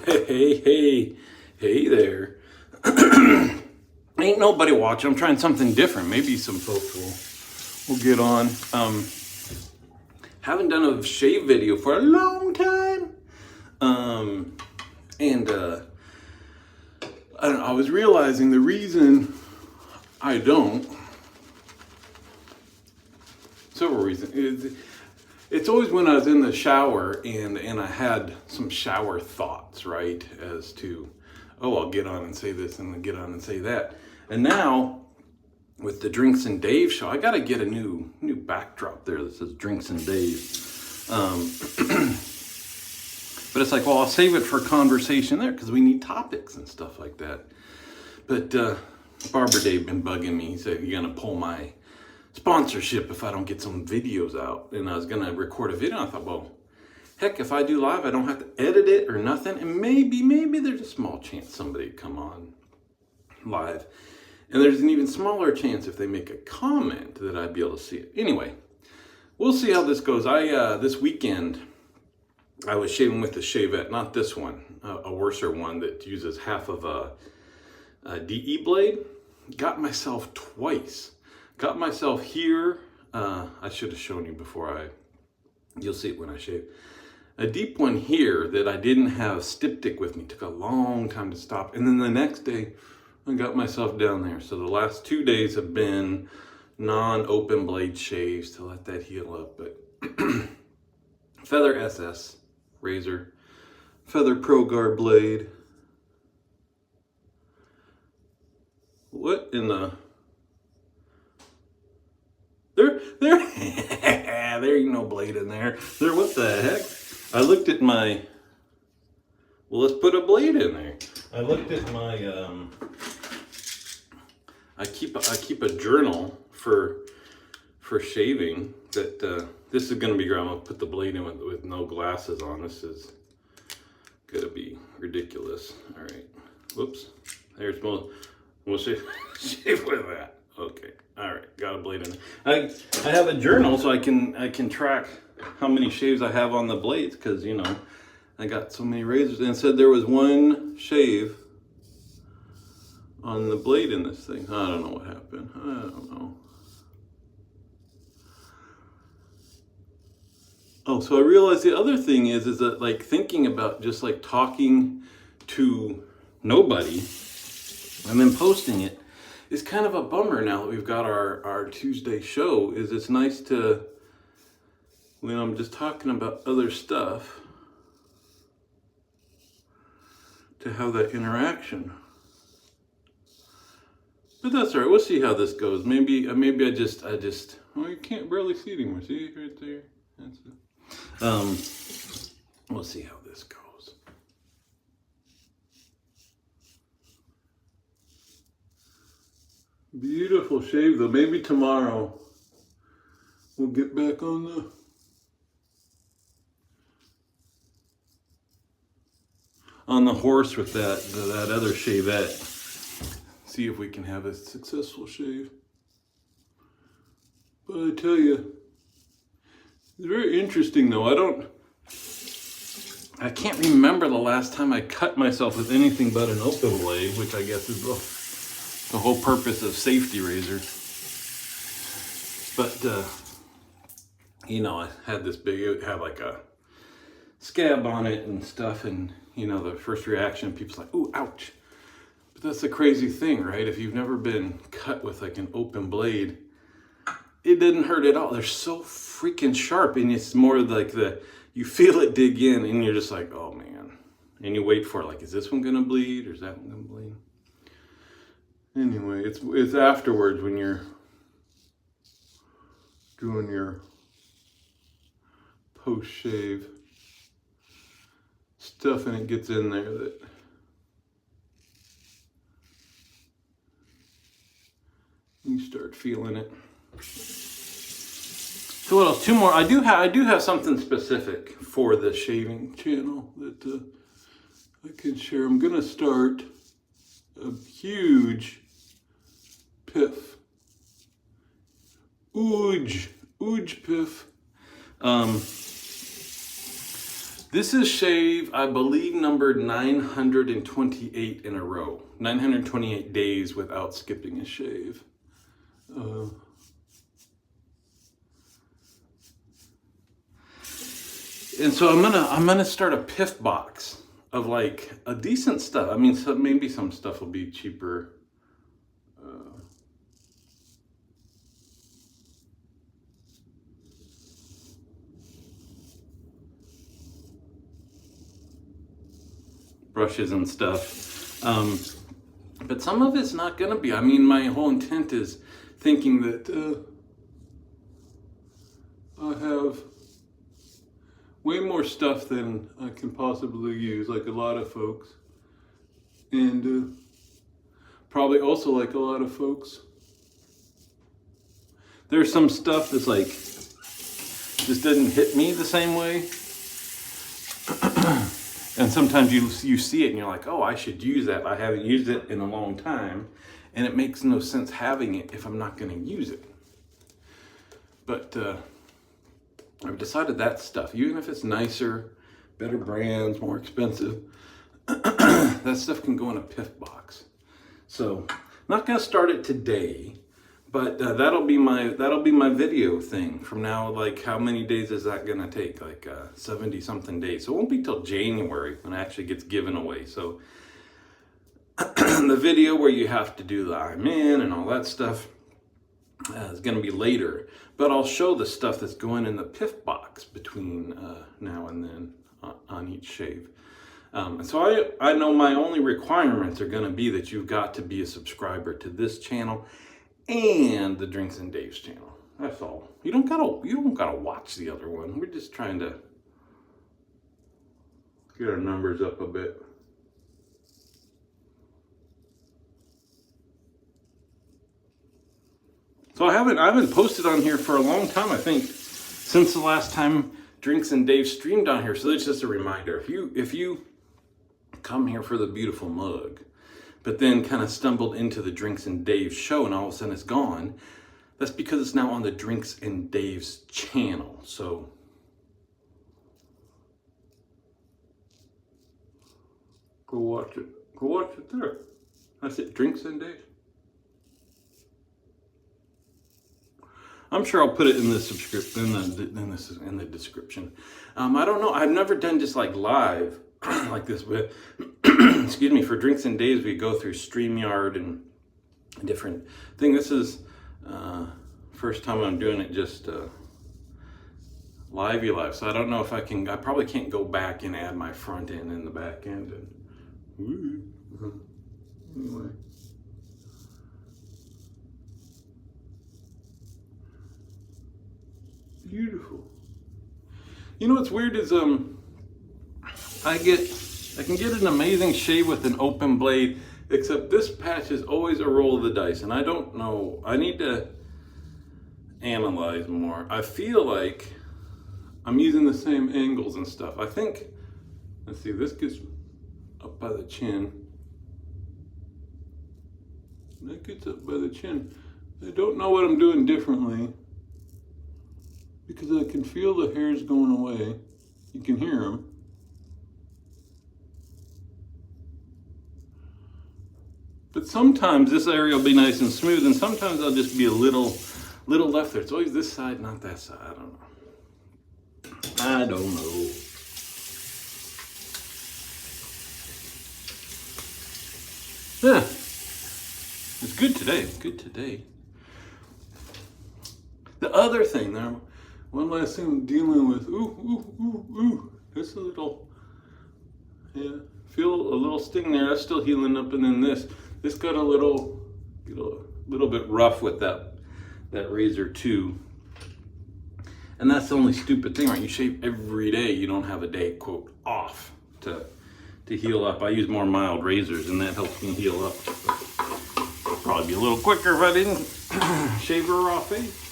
Hey there. Ain't nobody watching. I'm trying something different. Maybe some folks will get on. Haven't done a shave video for a long time. I was realizing the reason I don't, several reasons. It's always when I was in the shower and I had some shower thoughts, right? As to, oh, I'll get on and say this and then get on and say that. And now with the Drinks and Dave show, I got to get a new backdrop there that says Drinks and Dave. But it's like, well, I'll save it for conversation there because we need topics and stuff like that. But Barber Dave been bugging me. He said, you're going to pull my sponsorship if I don't get some videos out. And I was going to record a video. I thought, well, heck, if I do live, I don't have to edit it or nothing. And maybe there's a small chance somebody would come on live. And there's an even smaller chance if they make a comment that I'd be able to see it. Anyway, we'll see how this goes. This weekend, I was shaving with the Shavette, not this one, a worser one that uses half of a DE blade. Got myself twice. Got myself here. I should have shown you before you'll see it when I shave. A deep one here that I didn't have Styptic with me. Took a long time to stop. And then the next day, I got myself down there. So the last 2 days have been non-open blade shaves to let that heal up. But Feather SS razor, Feather Pro Guard blade. What in the... There ain't no blade in there. What the heck? I looked at my... Well, let's put a blade in there. I looked at my... I keep a journal for shaving that this is gonna be great. I'm gonna put the blade in with no glasses on. This is gonna be ridiculous. All right, whoops. There's more. We'll shave with that. Okay. All right. Got a blade in there. I have a journal so I can track how many shaves I have on the blades because I got so many razors and it said there was one shave on the blade in this thing. I don't know what happened. I don't know. Oh, so I realized the other thing is that like thinking about just like talking to nobody and then posting it is kind of a bummer now that we've got our Tuesday show. Is it's nice to, when I'm just talking about other stuff, to have that interaction. But that's all right. We'll see how this goes. Maybe I just. Oh, you can't barely see it anymore. See right there. That's it. We'll see how this goes. Beautiful shave though. Maybe tomorrow we'll get back on the horse with that other Shavette. See if we can have a successful shave. But I tell you, it's very interesting though. I can't remember the last time I cut myself with anything but an open blade, which I guess is the whole purpose of safety razor. But, I had this big, it had like a scab on it and stuff. And, the first reaction, people's like, ooh, ouch. But that's the crazy thing, right? If you've never been cut with like an open blade, it didn't hurt at all. They're so freaking sharp. And it's more like you feel it dig in and you're just like, oh man. And you wait for it. Like, is this one gonna bleed or is that one gonna bleed? Anyway, it's afterwards when you're doing your post-shave stuff and it gets in there that you start feeling it. So what else? Two more. I do have something specific for the shaving channel that I can share. I'm gonna start a huge piff. Huge piff. This is shave, I believe, number 928 in a row. 928 days without skipping a shave. And so I'm gonna start a piff box of like a decent stuff. I mean, so maybe some stuff will be cheaper. Brushes and stuff. But some of it's not gonna be. I mean, my whole intent is thinking that I have way more stuff than I can possibly use, like a lot of folks. And probably also like a lot of folks, there's some stuff that's like, just doesn't hit me the same way. And sometimes you see it and you're like, oh, I should use that. I haven't used it in a long time. And it makes no sense having it if I'm not going to use it. But I've decided that stuff, even if it's nicer, better brands, more expensive, that stuff can go in a piff box. So I'm not going to start it today. But that'll be my video thing from now. Like, how many days is that gonna take? Like 70 something days. So it won't be till January when it actually gets given away. So the video where you have to do the I'm in and all that stuff is gonna be later. But I'll show the stuff that's going in the piff box between now and then on each shave. And so I know my only requirements are gonna be that you've got to be a subscriber to this channel and the Drinks and Dave's channel. That's all. You don't gotta watch the other one. We're just trying to get our numbers up a bit. So I haven't posted on here for a long time, I think, since the last time Drinks and Dave streamed on here. So it's just a reminder. If you come here for the beautiful mug, but then kind of stumbled into the Drinks and Dave's show and all of a sudden it's gone, that's because it's now on the Drinks and Dave's channel. So go watch it. Go watch it there. That's it, Drinks and Dave. I'm sure I'll put it in the subscription, in the description. I don't know. I've never done just like live like this, but excuse me, for Drinks and Daves, we go through StreamYard and different thing. This is first time I'm doing it just live. So I don't know if I probably can't go back and add my front end and the back end. And anyway. Beautiful. You know what's weird is I can get an amazing shave with an open blade, except this patch is always a roll of the dice, and I don't know. I need to analyze more. I feel like I'm using the same angles and stuff. I think, let's see, this gets up by the chin. That gets up by the chin. I don't know what I'm doing differently, because I can feel the hairs going away. You can hear them. But sometimes this area will be nice and smooth, and sometimes I'll just be a little left there. It's always this side, not that side. I don't know. Yeah. It's good today. The other thing there, one last thing I'm dealing with. Ooh. Just a little, yeah, feel a little sting there. That's still healing up, and then this got a little bit rough with that razor too. And that's the only stupid thing, right? You shave every day. You don't have a day, quote, off to heal up. I use more mild razors, and that helps me heal up. Probably be a little quicker if I didn't shave her raw face.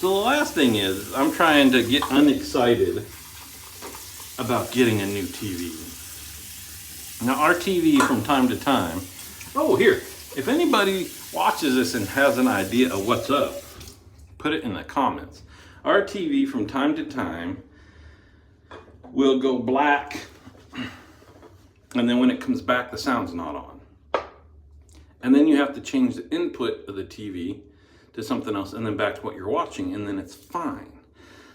So the last thing is, I'm trying to get unexcited about getting a new TV. Now our TV from time to time, oh here, if anybody watches this and has an idea of what's up, put it in the comments. Our TV from time to time will go black, and then when it comes back, the sound's not on. And then you have to change the input of the TV to something else, and then back to what you're watching, and then it's fine.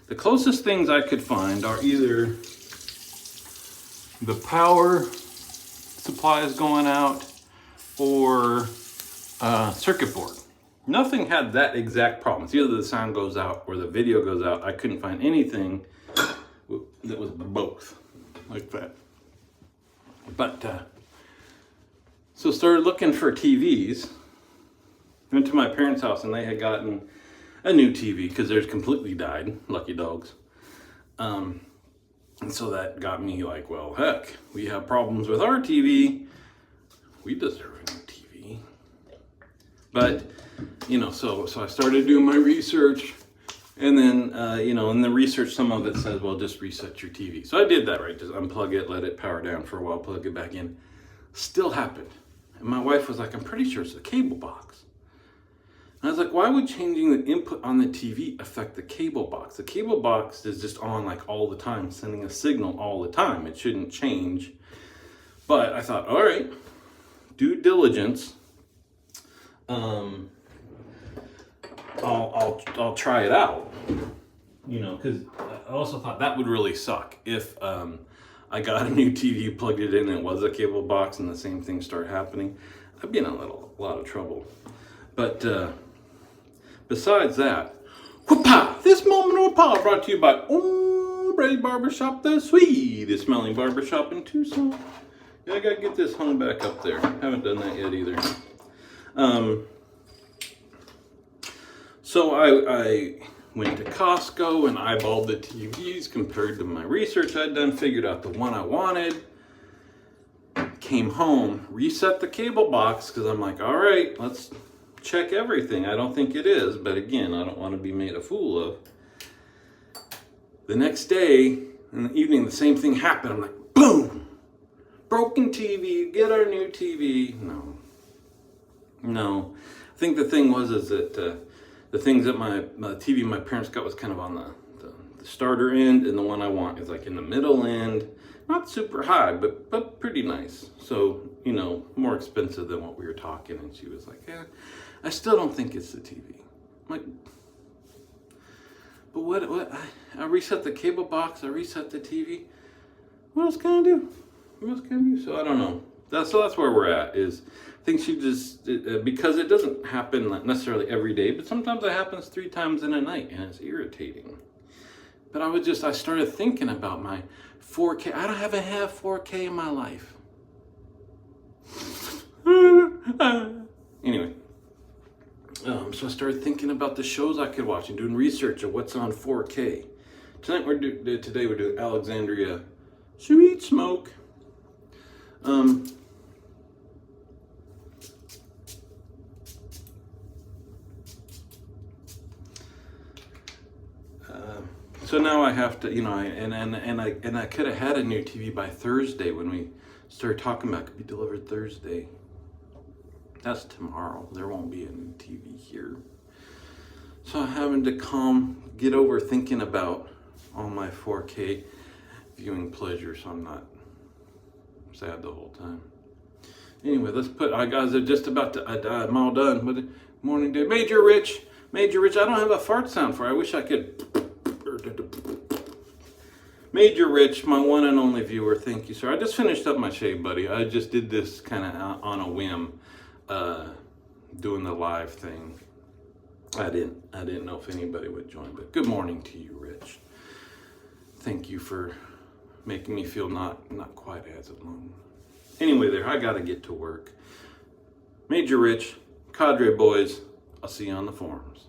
The closest things I could find are either the power supply is going out or circuit board. Nothing had that exact problem. It's either the sound goes out or the video goes out. I couldn't find anything that was both like that. But so started looking for TVs. Went to my parents' house and they had gotten a new TV because theirs completely died. Lucky dogs. And so that got me like, well, heck, we have problems with our TV. We deserve a new TV. But, you know, so I started doing my research. And then, you know, in the research, some of it says, well, just reset your TV. So I did that, right? Just unplug it, let it power down for a while, plug it back in. Still happened. And my wife was like, I'm pretty sure it's the cable box. And I was like, why would changing the input on the TV affect the cable box? The cable box is just on like all the time, sending a signal all the time. It shouldn't change. But I thought, all right, due diligence. I'll try it out. You know, because I also thought that would really suck if I got a new TV, plugged it in, and it was a cable box, and the same thing started happening. I'd be in a lot of trouble. But besides that, whoop-ah, this moment of power brought to you by Ombre Barbershop, the sweetest smelling barbershop in Tucson. Yeah, I gotta get this hung back up there. Haven't done that yet either. So I went to Costco and eyeballed the TVs, compared to my research I'd done, figured out the one I wanted, came home, reset the cable box, because I'm like, all right, let's check everything. I don't think it is, but again, I don't want to be made a fool of. The next day, in the evening, the same thing happened. I'm like, boom! Broken TV, get our new TV. No. I think the thing was that the things that my TV my parents got was kind of on the starter end, and the one I want is like in the middle end. Not super high, but pretty nice. So, you know, more expensive than what we were talking. And she was like, yeah, I still don't think it's the TV. I'm like, but what I reset the cable box, I reset the TV. What else can I do? So I don't know. That's where we're at. Is I think she just, because it doesn't happen necessarily every day, but sometimes it happens 3 times in a night, and it's irritating. But I started thinking about my 4K. I haven't had 4K in my life. Anyway, so I started thinking about the shows I could watch and doing research of what's on 4K. Today we're doing Alexandria Sweet Smoke. So now I have to, you know, I could have had a new TV by Thursday when we started talking about it could be delivered Thursday. That's tomorrow. There won't be a new TV here. So I'm having to get over thinking about all my 4K viewing pleasure, so I'm not sad the whole time. Anyway, guys are just about to, I'm all done with it. Morning day. Major Rich, I don't have a fart sound for you. I wish I could. Major Rich, my one and only viewer, thank you, sir. I just finished up my shave, buddy. I just did this kind of on a whim, doing the live thing. I didn't know if anybody would join, but good morning to you, Rich. Thank you for making me feel not quite as alone. Anyway, I gotta get to work. Major Rich, Cadre boys, I'll see you on the forums.